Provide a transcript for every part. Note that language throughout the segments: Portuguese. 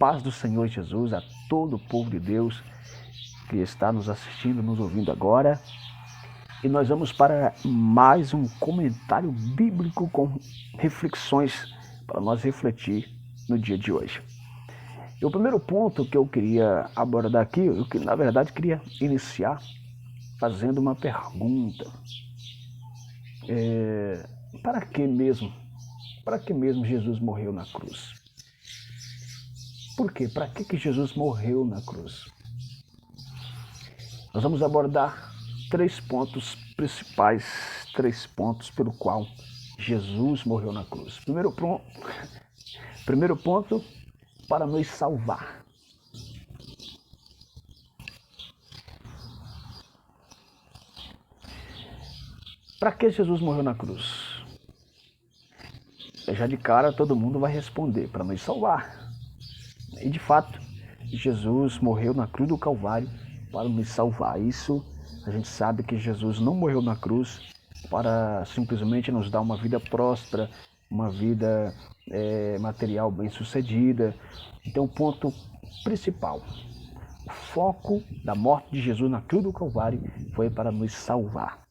Paz do Senhor Jesus a todo o povo de Deus que está nos assistindo, nos ouvindo agora. E nós vamos para mais um comentário bíblico com reflexões para nós refletir no dia de hoje. E o primeiro ponto que eu queria abordar aqui, na verdade queria iniciar fazendo uma pergunta. Para que mesmo Jesus morreu na cruz? Por quê? Para que Jesus morreu na cruz? Nós vamos abordar 3 pontos principais, 3 pontos pelo qual Jesus morreu na cruz. Primeiro ponto, para nos salvar. Para que Jesus morreu na cruz? Já de cara todo mundo vai responder, para nos salvar. E de fato, Jesus morreu na cruz do Calvário para nos salvar. Isso a gente sabe que Jesus não morreu na cruz para simplesmente nos dar uma vida próspera, uma vida material bem-sucedida. Então, o ponto principal, o foco da morte de Jesus na cruz do Calvário foi para nos salvar.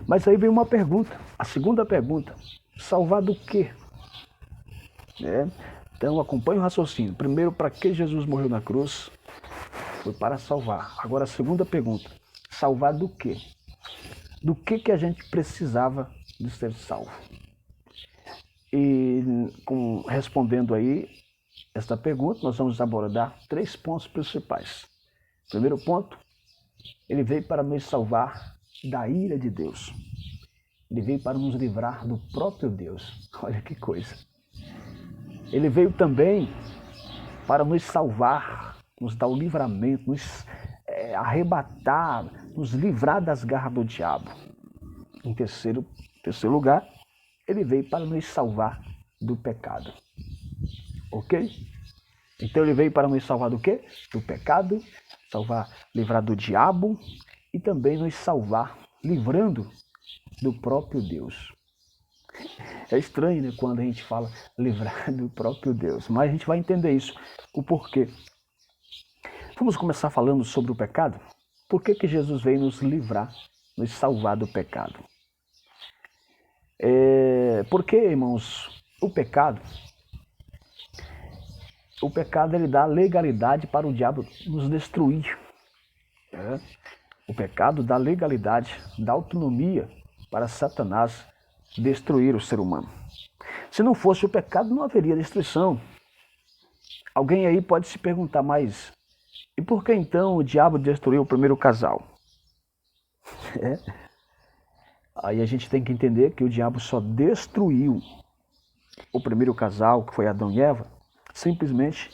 Mas aí vem uma pergunta, a segunda pergunta: salvar do quê? Então acompanhe o raciocínio. Primeiro, para que Jesus morreu na cruz? Foi para salvar. Agora a segunda pergunta: salvar do quê? Do que a gente precisava de ser salvo? E respondendo aí esta pergunta, nós vamos abordar 3 pontos principais. Primeiro ponto, ele veio para nos salvar da ira de Deus. Ele veio para nos livrar do próprio Deus. Olha que coisa. Ele veio também para nos salvar, nos dar o livramento, nos arrebatar, nos livrar das garras do diabo. Em terceiro lugar, ele veio para nos salvar do pecado. Ok? Então ele veio para nos salvar do quê? Do pecado, livrar do diabo e também nos salvar livrando do próprio Deus. É estranho, né, quando a gente fala livrar do próprio Deus, mas a gente vai entender isso, o porquê. Vamos começar falando sobre o pecado? Por que Jesus veio nos livrar, nos salvar do pecado? Porque, irmãos, o pecado ele dá legalidade para o diabo nos destruir. O pecado dá legalidade, dá autonomia para Satanás destruir o ser humano. Se não fosse o pecado, não haveria destruição. Alguém aí pode se perguntar, mas e por que então o diabo destruiu o primeiro casal? Aí a gente tem que entender que o diabo só destruiu o primeiro casal, que foi Adão e Eva, simplesmente.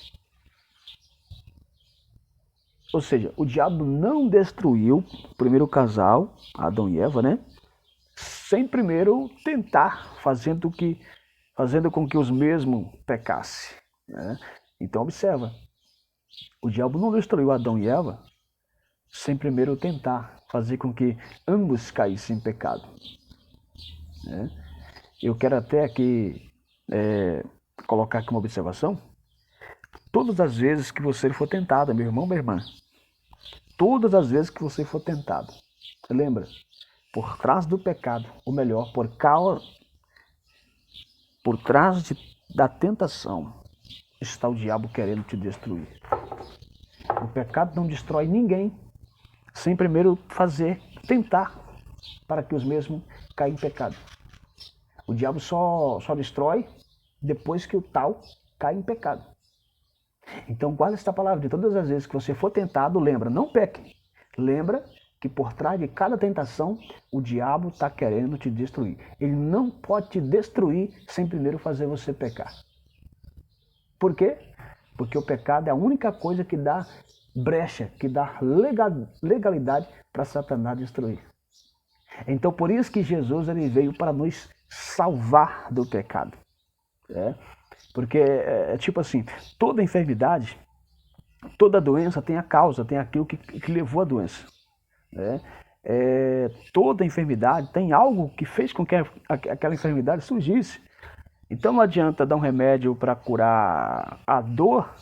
Ou seja, o diabo não destruiu o primeiro casal, Adão e Eva, né? Sem primeiro tentar, fazendo com que os mesmos pecassem. Então observa, o diabo não destruiu Adão e Eva sem primeiro tentar fazer com que ambos caíssem em pecado. Eu quero até aqui colocar aqui uma observação. Todas as vezes que você for tentado, meu irmão, minha irmã, todas as vezes que você for tentado, lembra, por trás do pecado, ou melhor, por trás da tentação, está o diabo querendo te destruir. O pecado não destrói ninguém sem primeiro tentar para que os mesmos caem em pecado. O diabo só destrói depois que o tal cai em pecado. Então guarda esta palavra, de todas as vezes que você for tentado, lembra, não peque. Lembra que por trás de cada tentação, o diabo está querendo te destruir. Ele não pode te destruir sem primeiro fazer você pecar. Por quê? Porque o pecado é a única coisa que dá brecha, que dá legalidade para Satanás destruir. Então por isso que Jesus ele veio para nos salvar do pecado. Porque tipo assim, toda enfermidade, toda doença tem a causa, tem aquilo que levou a doença. Toda enfermidade tem algo que fez com que aquela enfermidade surgisse. Então não adianta dar um remédio para curar a dor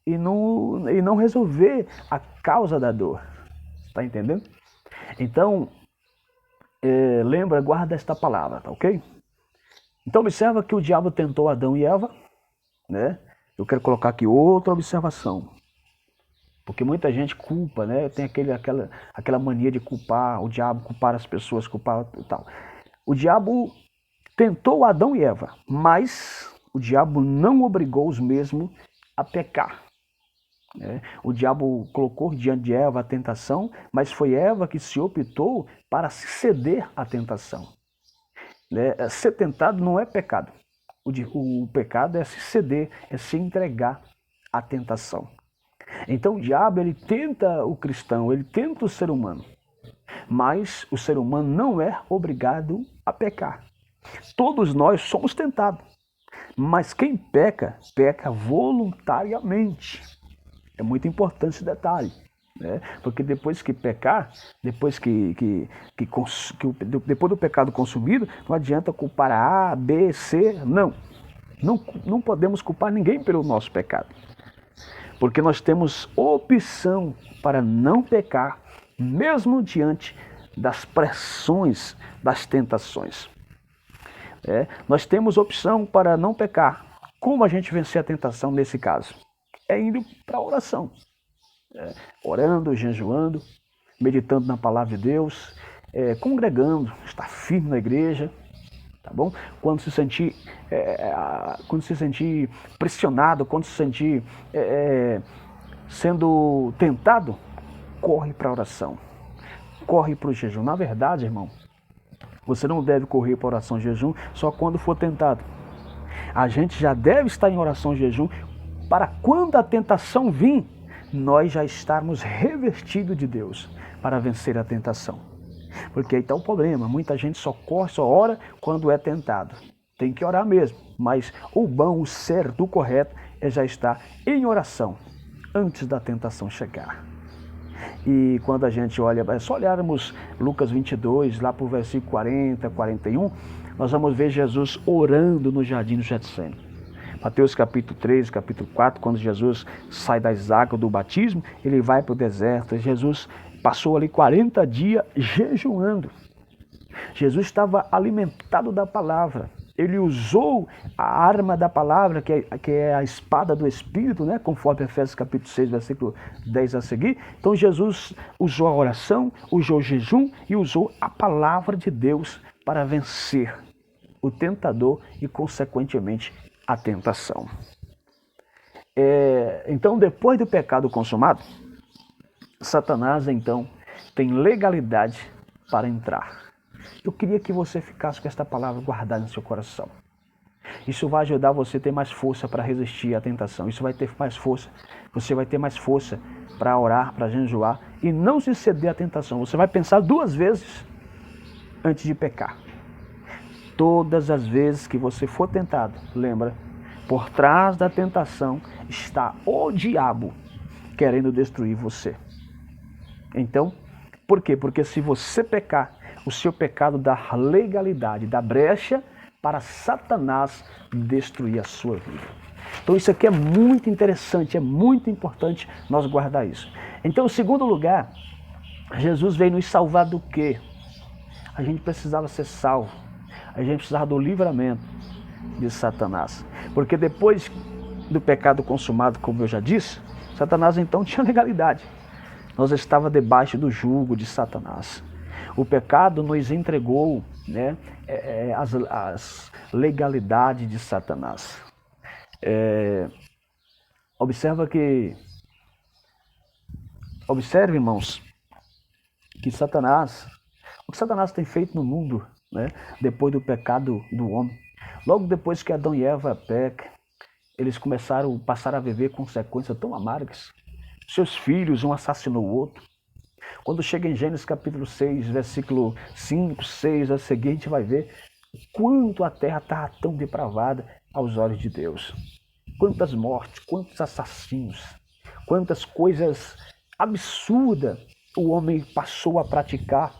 e não resolver a causa da dor. Está entendendo? Então, lembra, guarda esta palavra, tá ok? Então observa que o diabo tentou Adão e Eva, né? Eu quero colocar aqui outra observação. Porque muita gente culpa, né? Tem aquela mania de culpar o diabo, culpar as pessoas, culpar e tal. O diabo tentou Adão e Eva, mas o diabo não obrigou os mesmos a pecar. O diabo colocou diante de Eva a tentação, mas foi Eva que se optou para se ceder à tentação. Ser tentado não é pecado. O pecado é se ceder, é se entregar à tentação. Então o diabo, ele tenta o cristão, ele tenta o ser humano, mas o ser humano não é obrigado a pecar. Todos nós somos tentados, mas quem peca, peca voluntariamente. É muito importante esse detalhe, né? Porque depois que pecar, depois depois do pecado consumido, não adianta culpar a A, B, C, não podemos culpar ninguém pelo nosso pecado. Porque nós temos opção para não pecar, mesmo diante das pressões, das tentações. Nós temos opção para não pecar. Como a gente vencer a tentação nesse caso? É indo para a oração. Orando, jejuando, meditando na palavra de Deus, congregando, estar firme na igreja. Tá bom? Quando se sentir pressionado, quando se sentir sendo tentado, corre para a oração, corre para o jejum. Na verdade, irmão, você não deve correr para a oração e jejum só quando for tentado. A gente já deve estar em oração e jejum para quando a tentação vir, nós já estarmos revestidos de Deus para vencer a tentação. Porque aí está o problema, muita gente só corre, só ora quando é tentado. Tem que orar mesmo, mas o bom, o certo, o correto é já estar em oração antes da tentação chegar. E quando a gente olha, é só olharmos Lucas 22, lá para o versículo 40, 41, nós vamos ver Jesus orando no jardim do Getsêmani. Mateus capítulo 3, capítulo 4, quando Jesus sai das águas do batismo, ele vai para o deserto. Jesus passou ali 40 dias jejuando. Jesus estava alimentado da palavra. Ele usou a arma da palavra, que é a espada do Espírito, né? Conforme Efésios capítulo 6, versículo 10 a seguir. Então Jesus usou a oração, usou o jejum e usou a palavra de Deus para vencer o tentador e, consequentemente, a tentação. Então, depois do pecado consumado, Satanás, então, tem legalidade para entrar. Eu queria que você ficasse com esta palavra guardada no seu coração. Isso vai ajudar você a ter mais força para resistir à tentação. Isso vai ter mais força. Você vai ter mais força para orar, para jejuar e não se ceder à tentação. Você vai pensar 2 vezes antes de pecar. Todas as vezes que você for tentado, lembra, por trás da tentação está o diabo querendo destruir você. Então, por quê? Porque se você pecar, o seu pecado dá legalidade, dá brecha para Satanás destruir a sua vida. Então isso aqui é muito interessante, é muito importante nós guardar isso. Então, em segundo lugar, Jesus veio nos salvar do quê? A gente precisava ser salvo, a gente precisava do livramento de Satanás. Porque depois do pecado consumado, como eu já disse, Satanás então tinha legalidade. Nós estávamos debaixo do jugo de Satanás. O pecado nos entregou, né, as legalidades de Satanás. Observe, irmãos, que o que Satanás tem feito no mundo, né, depois do pecado do homem. Logo depois que Adão e Eva pecam, eles passaram a viver consequências tão amargas. Seus filhos, um assassinou o outro. Quando chega em Gênesis capítulo 6, versículo 5, 6, a seguir, a gente vai ver quanto a terra estava tão depravada aos olhos de Deus. Quantas mortes, quantos assassinos, quantas coisas absurdas o homem passou a praticar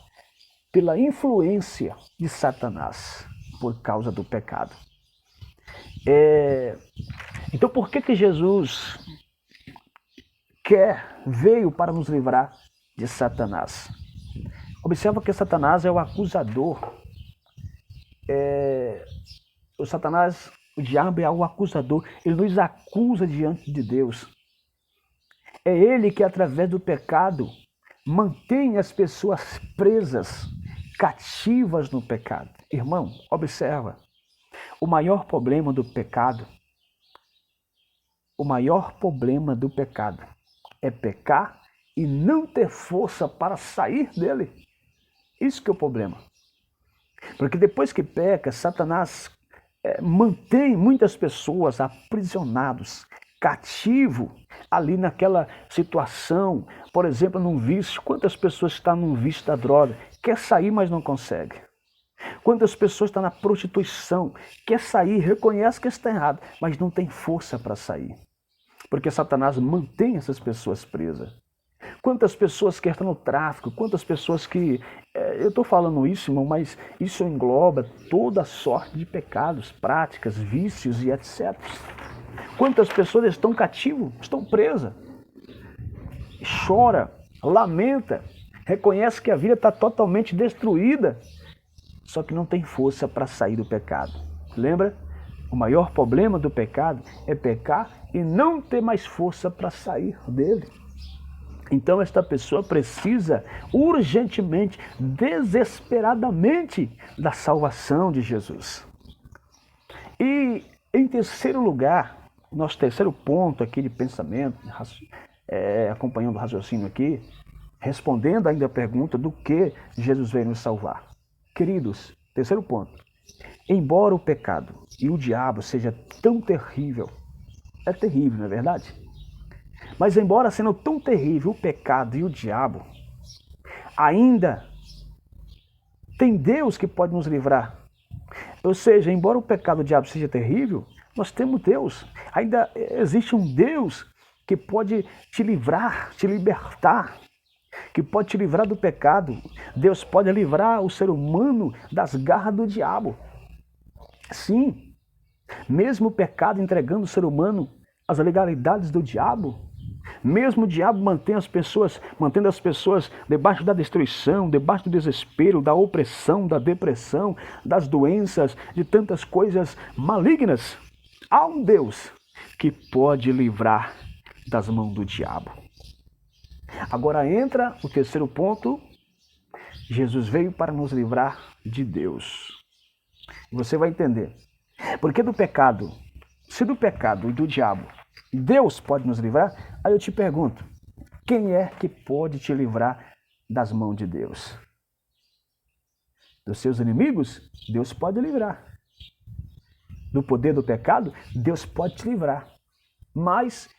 pela influência de Satanás, por causa do pecado. Então, por que Jesus veio para nos livrar de Satanás. Observa que Satanás é o acusador. O diabo é o acusador. Ele nos acusa diante de Deus. É ele que, através do pecado, mantém as pessoas presas, cativas no pecado. Irmão, observa. O maior problema do pecado é pecar e não ter força para sair dele. Isso que é o problema. Porque depois que peca, Satanás mantém muitas pessoas aprisionados, cativo ali naquela situação. Por exemplo, num vício. Quantas pessoas estão num vício da droga? Quer sair, mas não consegue. Quantas pessoas estão na prostituição? Quer sair, reconhece que está errado, mas não tem força para sair. Porque Satanás mantém essas pessoas presas. Quantas pessoas que estão no tráfico, quantas pessoas que... eu estou falando isso, irmão, mas isso engloba toda sorte de pecados, práticas, vícios e etc. Quantas pessoas estão cativas, estão presas. Chora, lamenta, reconhece que a vida está totalmente destruída, só que não tem força para sair do pecado. Lembra? O maior problema do pecado é pecar e não ter mais força para sair dele. Então esta pessoa precisa urgentemente, desesperadamente da salvação de Jesus. E em terceiro lugar, nosso terceiro ponto aqui de pensamento, acompanhando o raciocínio aqui, respondendo ainda a pergunta do que Jesus veio nos salvar. Queridos, terceiro ponto. Embora o pecado e o diabo seja tão terrível, é terrível, não é verdade? Mas embora sendo tão terrível o pecado e o diabo, ainda tem Deus que pode nos livrar. Ou seja, embora o pecado e o diabo seja terrível, nós temos Deus. Ainda existe um Deus que pode te livrar, te libertar, que pode te livrar do pecado. Deus pode livrar o ser humano das garras do diabo. Sim, mesmo o pecado entregando o ser humano às legalidades do diabo, mesmo o diabo mantendo as pessoas debaixo da destruição, debaixo do desespero, da opressão, da depressão, das doenças, de tantas coisas malignas, há um Deus que pode livrar das mãos do diabo. Agora entra o terceiro ponto. Jesus veio para nos livrar de Deus. Você vai entender. Porque do pecado, se do pecado e do diabo Deus pode nos livrar, aí eu te pergunto, quem é que pode te livrar das mãos de Deus? Dos seus inimigos? Deus pode livrar. Do poder do pecado? Deus pode te livrar. Mas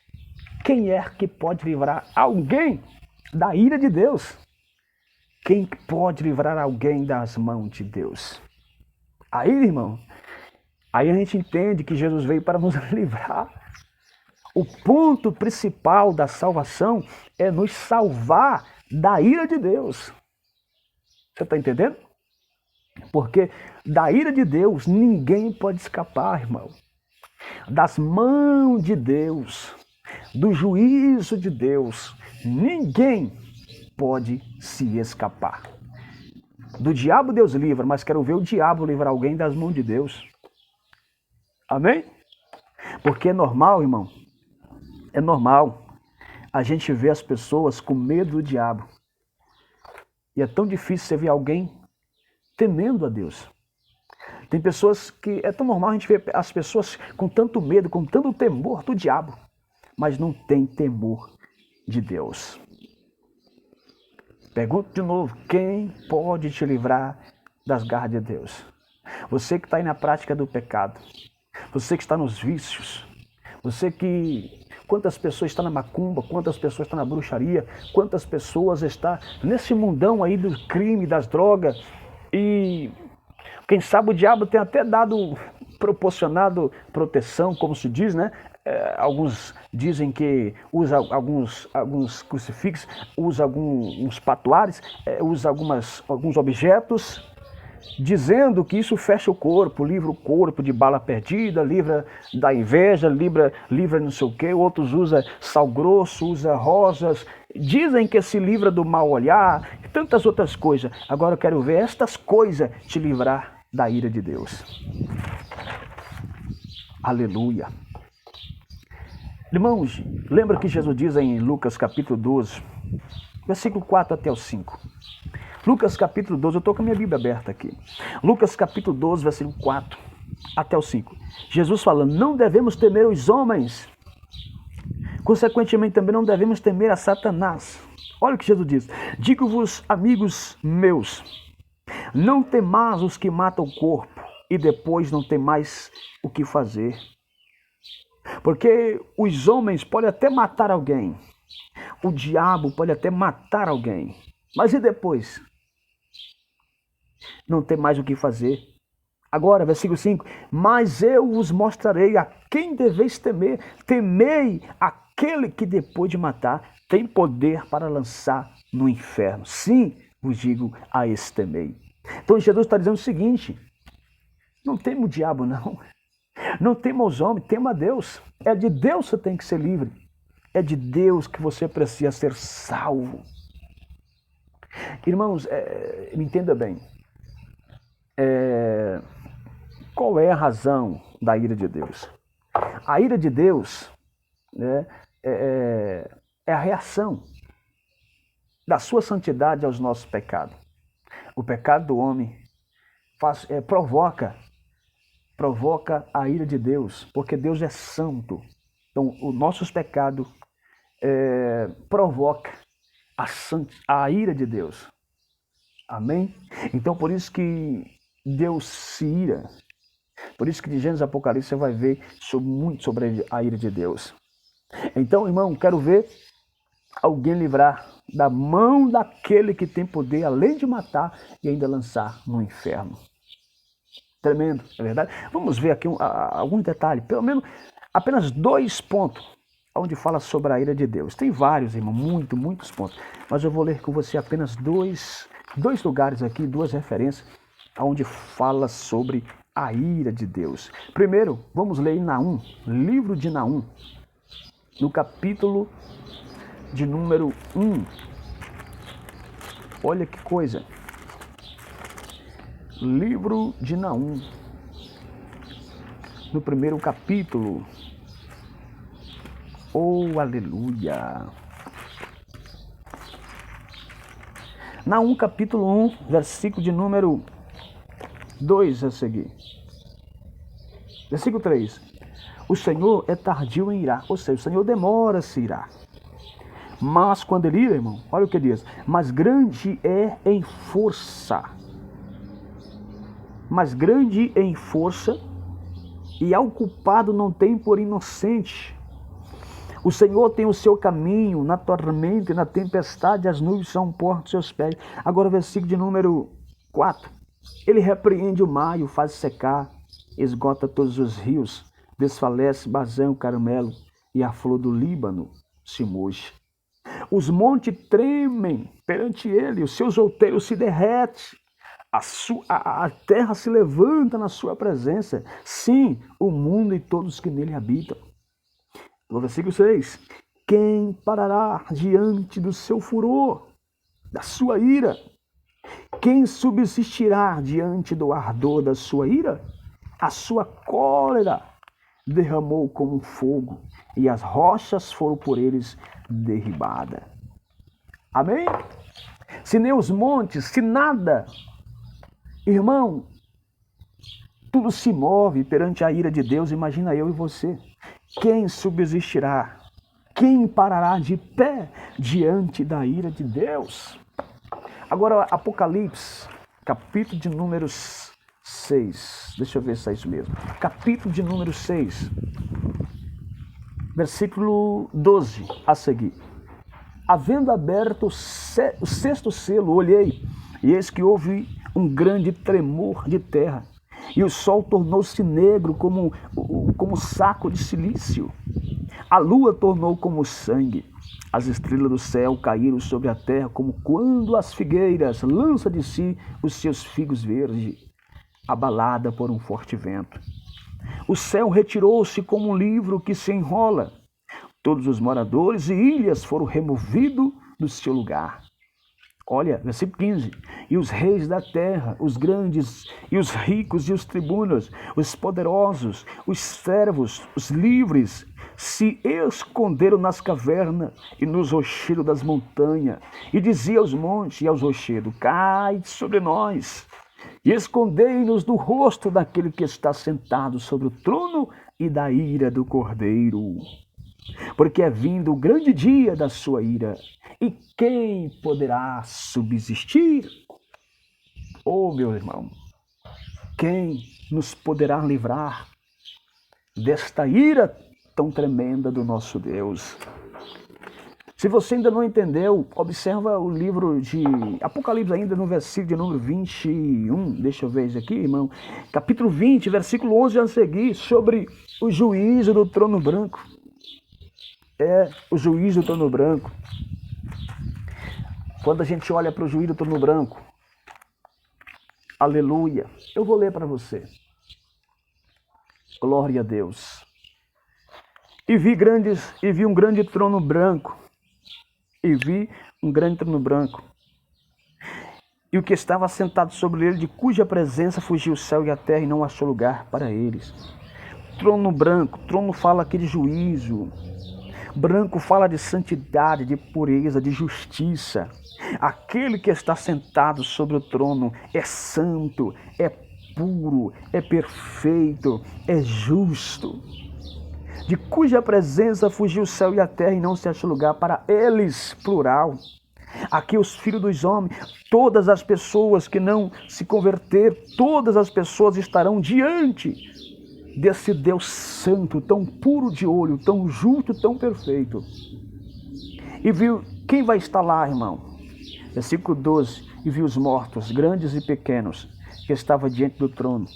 quem é que pode livrar alguém da ira de Deus? Quem pode livrar alguém das mãos de Deus? Aí, irmão, aí a gente entende que Jesus veio para nos livrar. O ponto principal da salvação é nos salvar da ira de Deus. Você está entendendo? Porque da ira de Deus ninguém pode escapar, irmão. Das mãos de Deus, do juízo de Deus, ninguém pode se escapar. Do diabo Deus livra, mas quero ver o diabo livrar alguém das mãos de Deus. Amém? Porque é normal, irmão. É normal a gente ver as pessoas com medo do diabo. E é tão difícil você ver alguém temendo a Deus. Tem pessoas que... é tão normal a gente ver as pessoas com tanto medo, com tanto temor do diabo, mas não tem temor de Deus. Pergunto de novo, quem pode te livrar das garras de Deus? Você que está aí na prática do pecado, você que está nos vícios, você que... quantas pessoas estão na macumba, quantas pessoas estão na bruxaria, quantas pessoas estão nesse mundão aí do crime, das drogas. E quem sabe o diabo tem até proporcionado proteção, como se diz, né? Alguns dizem que usa alguns crucifixos, usa alguns patuares, usa alguns objetos dizendo que isso fecha o corpo, livra o corpo de bala perdida, livra da inveja, livra não sei o quê. Outros usam sal grosso, usam rosas, dizem que se livra do mal olhar e tantas outras coisas. Agora eu quero ver estas coisas te livrar da ira de Deus. Aleluia. Irmãos, lembra que Jesus diz em Lucas capítulo 12, versículo 4 até o 5. Lucas capítulo 12, eu estou com a minha Bíblia aberta aqui. Lucas capítulo 12, versículo 4 até o 5. Jesus falando, não devemos temer os homens, consequentemente também não devemos temer a Satanás. Olha o que Jesus diz, digo-vos, amigos meus, não temais os que matam o corpo e depois não tem mais o que fazer. Porque os homens podem até matar alguém, o diabo pode até matar alguém, mas e depois? Não tem mais o que fazer. Agora, versículo 5, mas eu vos mostrarei a quem deveis temer. Temei aquele que depois de matar tem poder para lançar no inferno. Sim, vos digo, a esse temei. Então Jesus está dizendo o seguinte, não tema o diabo não. Não tema os homens, tema a Deus. É de Deus que você tem que ser livre. É de Deus que você precisa ser salvo. Irmãos, me entenda bem. Qual é a razão da ira de Deus? A ira de Deus, né, é a reação da sua santidade aos nossos pecados. O pecado do homem provoca a ira de Deus, porque Deus é santo. Então, os nossos pecados provoca a ira de Deus. Amém? Então, por isso que Deus se ira. Por isso que de Gênesis Apocalipse você vai ver muito sobre a ira de Deus. Então, irmão, quero ver alguém livrar da mão daquele que tem poder, além de matar e ainda lançar no inferno. Tremendo, é verdade? Vamos ver aqui alguns detalhes, pelo menos apenas 2 pontos, onde fala sobre a ira de Deus. Tem vários, irmão, muitos pontos. Mas eu vou ler com você apenas dois lugares aqui, 2 referências, onde fala sobre a ira de Deus. Primeiro, vamos ler em Naum, livro de Naum, no capítulo de número 1. Olha que coisa. Livro de Naum, no primeiro capítulo. Oh, aleluia! Naum, capítulo 1, versículo de número 2 a seguir. Versículo 3. O Senhor é tardio em irar, ou seja, o Senhor demora a se irar. Mas quando ele ira, irmão, olha o que diz, mas grande é em força. Mas grande em força, e ao culpado não tem por inocente. O Senhor tem o seu caminho na tormenta e na tempestade, as nuvens são porta dos seus pés. Agora o versículo de número 4. Ele repreende o mar e o faz secar, esgota todos os rios, desfalece Bazã, o Carmelo, e a flor do Líbano se moja. Os montes tremem perante ele, os seus outeiros se derretem. A terra se levanta na sua presença. Sim, o mundo e todos que nele habitam. No versículo 6. Quem parará diante do seu furor, da sua ira? Quem subsistirá diante do ardor da sua ira? A sua cólera derramou como fogo, e as rochas foram por eles derribadas. Amém? Se nem os montes, se nada... Irmão, tudo se move perante a ira de Deus, imagina eu e você. Quem subsistirá? Quem parará de pé diante da ira de Deus? Agora, Apocalipse, capítulo de número 6. Deixa eu ver se é isso mesmo. Capítulo de número 6, versículo 12 a seguir. Havendo aberto o 6º selo, olhei, e eis que houve um grande tremor de terra, e o sol tornou-se negro como saco de silício. A lua tornou como sangue. As estrelas do céu caíram sobre a terra como quando as figueiras lançam de si os seus figos verdes, abalada por um forte vento. O céu retirou-se como um livro que se enrola. Todos os moradores e ilhas foram removidos do seu lugar. Olha, versículo 15. E os reis da terra, os grandes e os ricos e os tribunos, os poderosos, os servos, os livres, se esconderam nas cavernas e nos rochedos das montanhas, e dizia aos montes e aos rochedos: cai sobre nós, e escondei-nos do rosto daquele que está sentado sobre o trono e da ira do Cordeiro. Porque é vindo o grande dia da sua ira, e quem poderá subsistir? Oh, meu irmão, quem nos poderá livrar desta ira tão tremenda do nosso Deus? Se você ainda não entendeu, observa o livro de Apocalipse ainda no versículo de número 21. Deixa eu ver isso aqui, irmão. Capítulo 20, versículo 11 a seguir, sobre o juízo do trono branco. O juízo do trono branco. Quando a gente olha para o juízo do trono branco, aleluia, eu vou ler para você. Glória a Deus. E vi um grande trono branco. E o que estava sentado sobre ele, de cuja presença fugiu o céu e a terra e não achou lugar para eles. Trono branco, trono fala aqui de juízo. Branco fala de santidade, de pureza, de justiça. Aquele que está sentado sobre o trono é santo, é puro, é perfeito, é justo. De cuja presença fugiu o céu e a terra e não se achou lugar para eles, plural. Aqui os filhos dos homens, todas as pessoas que não se converter, todas as pessoas estarão diante desse Deus santo, tão puro de olho, tão justo, tão perfeito. E viu, quem vai estar lá, irmão? Versículo 12, e viu os mortos, grandes e pequenos, que estavam diante do trono.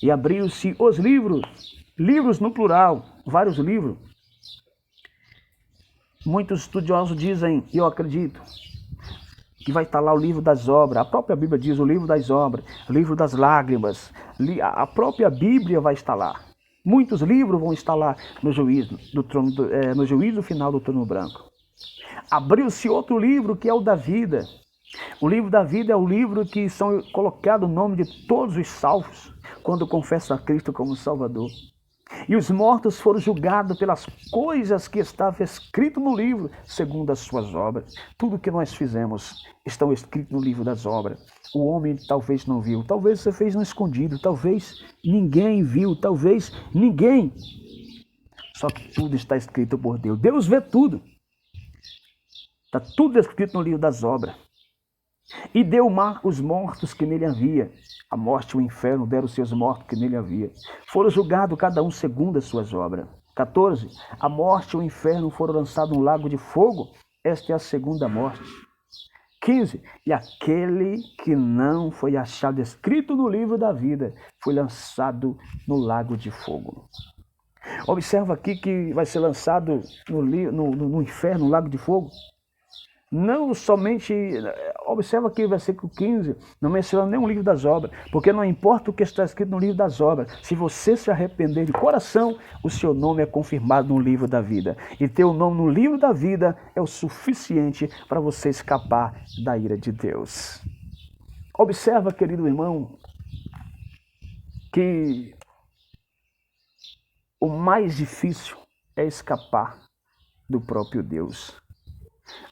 E abriu-se os livros, livros no plural, vários livros. Muitos estudiosos dizem, e eu acredito, que vai estar lá o livro das obras. A própria Bíblia diz o livro das obras, o livro das lágrimas. A própria Bíblia vai estar lá. Muitos livros vão estar lá no juízo do trono, no juízo final do trono branco. Abriu-se outro livro que é o da vida. O livro da vida é o livro que são colocado o nome de todos os salvos quando confessam a Cristo como Salvador. E os mortos foram julgados pelas coisas que estavam escritas no livro, segundo as suas obras. Tudo que nós fizemos está escrito no livro das obras. O homem talvez não viu, talvez você fez no escondido, talvez ninguém viu, talvez ninguém. Só que tudo está escrito por Deus. Deus vê tudo. Está tudo escrito no livro das obras. E deu o mar os mortos que nele havia. A morte e o inferno deram os seus mortos que nele havia. Foram julgados cada um segundo as suas obras. 14. A morte e o inferno foram lançados no lago de fogo. Esta é a segunda morte. 15. E aquele que não foi achado escrito no livro da vida foi lançado no lago de fogo. Observa aqui que vai ser lançado no inferno, no lago de fogo. Não somente, observa aqui o versículo 15, não menciona nem o livro das obras, porque não importa o que está escrito no livro das obras, se você se arrepender de coração, o seu nome é confirmado no livro da vida. E ter o nome no livro da vida é o suficiente para você escapar da ira de Deus. Observa, querido irmão, que o mais difícil é escapar do próprio Deus.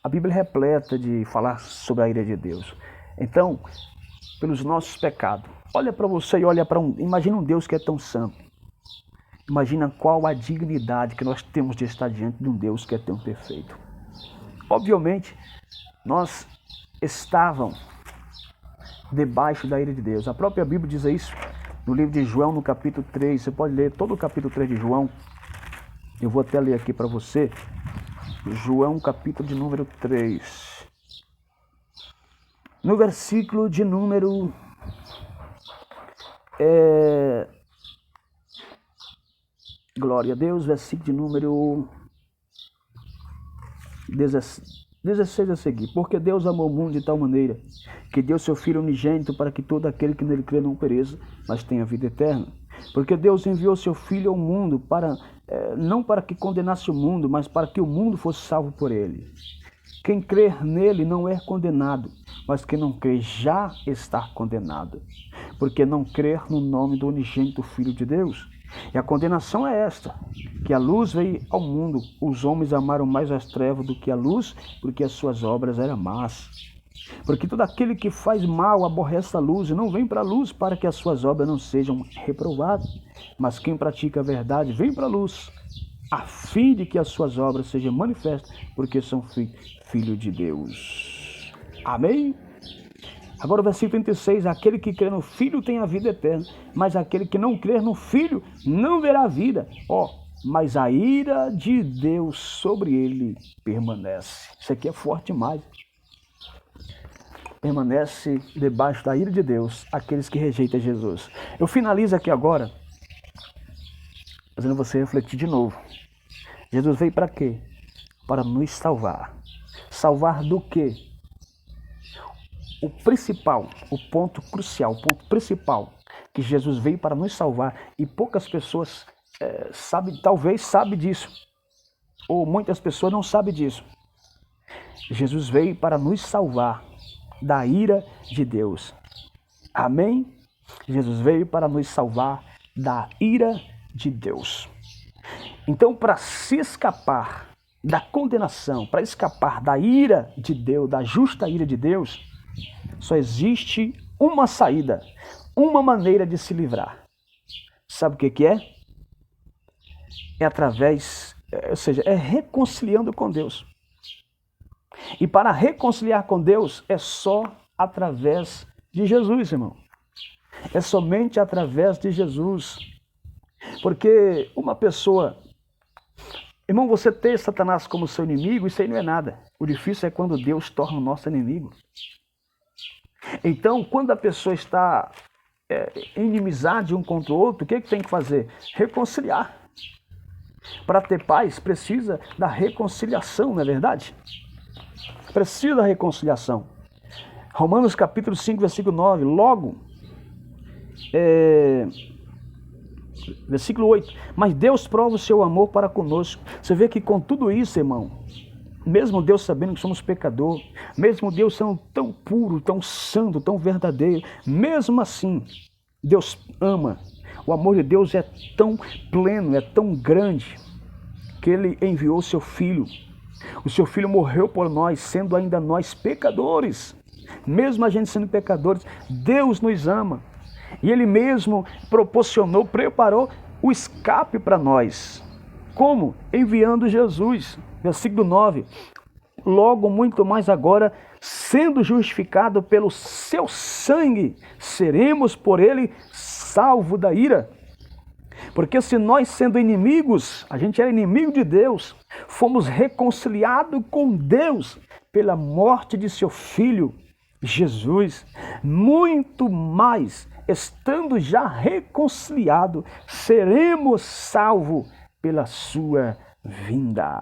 A Bíblia é repleta de falar sobre a ira de Deus. Então, pelos nossos pecados, olha para você e olha para imagina um Deus que é tão santo. Imagina qual a dignidade que nós temos de estar diante de um Deus que é tão perfeito. Obviamente, nós estávamos debaixo da ira de Deus. A própria Bíblia diz isso no livro de João, no capítulo 3. Você pode ler todo o capítulo 3 de João. Eu vou até ler aqui para você. João, capítulo de número 3. No versículo de número... Glória a Deus, versículo de número 16 a seguir. Porque Deus amou o mundo de tal maneira que deu seu Filho unigênito para que todo aquele que nele crê não pereça, mas tenha vida eterna. Porque Deus enviou seu Filho ao mundo não para que condenasse o mundo, mas para que o mundo fosse salvo por ele. Quem crer nele não é condenado, mas quem não crê já está condenado, porque não crer no nome do unigênito Filho de Deus. E a condenação é esta, que a luz veio ao mundo, os homens amaram mais as trevas do que a luz, porque as suas obras eram más. Porque todo aquele que faz mal aborrece a luz e não vem para a luz para que as suas obras não sejam reprovadas. Mas quem pratica a verdade vem para a luz, a fim de que as suas obras sejam manifestas, porque são filhos de Deus. Amém? Agora o versículo 36, aquele que crê no Filho tem a vida eterna, mas aquele que não crer no Filho não verá a vida. Mas a ira de Deus sobre ele permanece. Isso aqui é forte demais. Permanece debaixo da ira de Deus aqueles que rejeitam Jesus. Eu finalizo aqui agora, fazendo você refletir de novo. Jesus veio para quê? Para nos salvar. Salvar do quê? O principal, o ponto crucial, o ponto principal que Jesus veio para nos salvar, e poucas pessoas talvez sabem disso, ou muitas pessoas não sabem disso. Jesus veio para nos salvar da ira de Deus. Amém? Jesus veio para nos salvar da ira de Deus. Então, para se escapar da condenação, para escapar da ira de Deus, da justa ira de Deus, só existe uma saída, uma maneira de se livrar. Sabe o que é? É reconciliando com Deus. E para reconciliar com Deus é só através de Jesus, irmão. É somente através de Jesus. Porque uma pessoa... Irmão, você ter Satanás como seu inimigo, isso aí não é nada. O difícil é quando Deus torna o nosso inimigo. Então, quando a pessoa está em inimizade um contra o outro, o que tem que fazer? Reconciliar. Para ter paz, precisa da reconciliação, não é verdade? Precisa da reconciliação. Romanos capítulo 5, versículo 9. Logo, versículo 8. Mas Deus prova o seu amor para conosco. Você vê que com tudo isso, irmão, mesmo Deus sabendo que somos pecadores, mesmo Deus sendo tão puro, tão santo, tão verdadeiro, mesmo assim, Deus ama. O amor de Deus é tão pleno, é tão grande, que Ele enviou o seu Filho. O seu Filho morreu por nós, sendo ainda nós pecadores. Mesmo a gente sendo pecadores, Deus nos ama. E Ele mesmo preparou o escape para nós. Como? Enviando Jesus. Versículo 9. Logo, muito mais agora, sendo justificado pelo seu sangue, seremos por ele salvos da ira. Porque se nós, sendo inimigos, a gente era inimigo de Deus, fomos reconciliados com Deus pela morte de seu Filho, Jesus, muito mais, estando já reconciliados, seremos salvos pela sua vinda.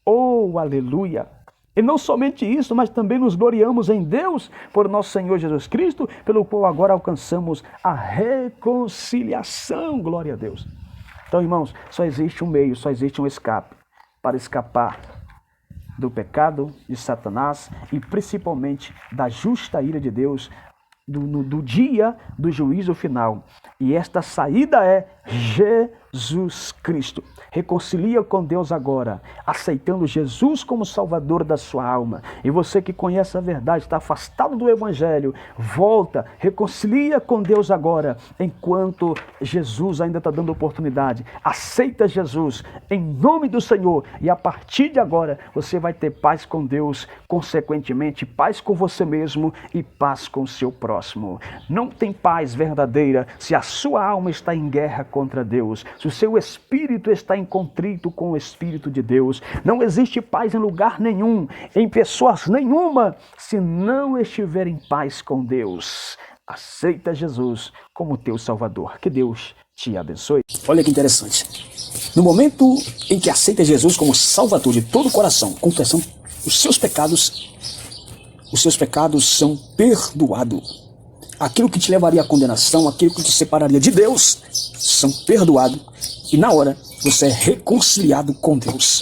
Oh, aleluia! E não somente isso, mas também nos gloriamos em Deus por nosso Senhor Jesus Cristo, pelo qual agora alcançamos a reconciliação. Glória a Deus. Então, irmãos, só existe um meio, só existe um escape para escapar do pecado de Satanás e principalmente da justa ira de Deus do dia do juízo final. E esta saída é Jesus Cristo. Reconcilia com Deus agora, aceitando Jesus como Salvador da sua alma. E você que conhece a verdade, está afastado do Evangelho, volta, reconcilia com Deus agora, enquanto Jesus ainda está dando oportunidade. Aceita Jesus em nome do Senhor e a partir de agora você vai ter paz com Deus, consequentemente paz com você mesmo e paz com o seu próximo. Não tem paz verdadeira se a sua alma está em guerra contra Deus, se o seu espírito está em contrito com o Espírito de Deus. Não existe paz em lugar nenhum, em pessoas nenhuma, se não estiver em paz com Deus. Aceita Jesus como teu Salvador. Que Deus te abençoe. Olha que interessante. No momento em que aceita Jesus como Salvador de todo o coração, confessando os seus pecados são perdoados. Aquilo que te levaria à condenação, aquilo que te separaria de Deus, são perdoados. E na hora, você é reconciliado com Deus.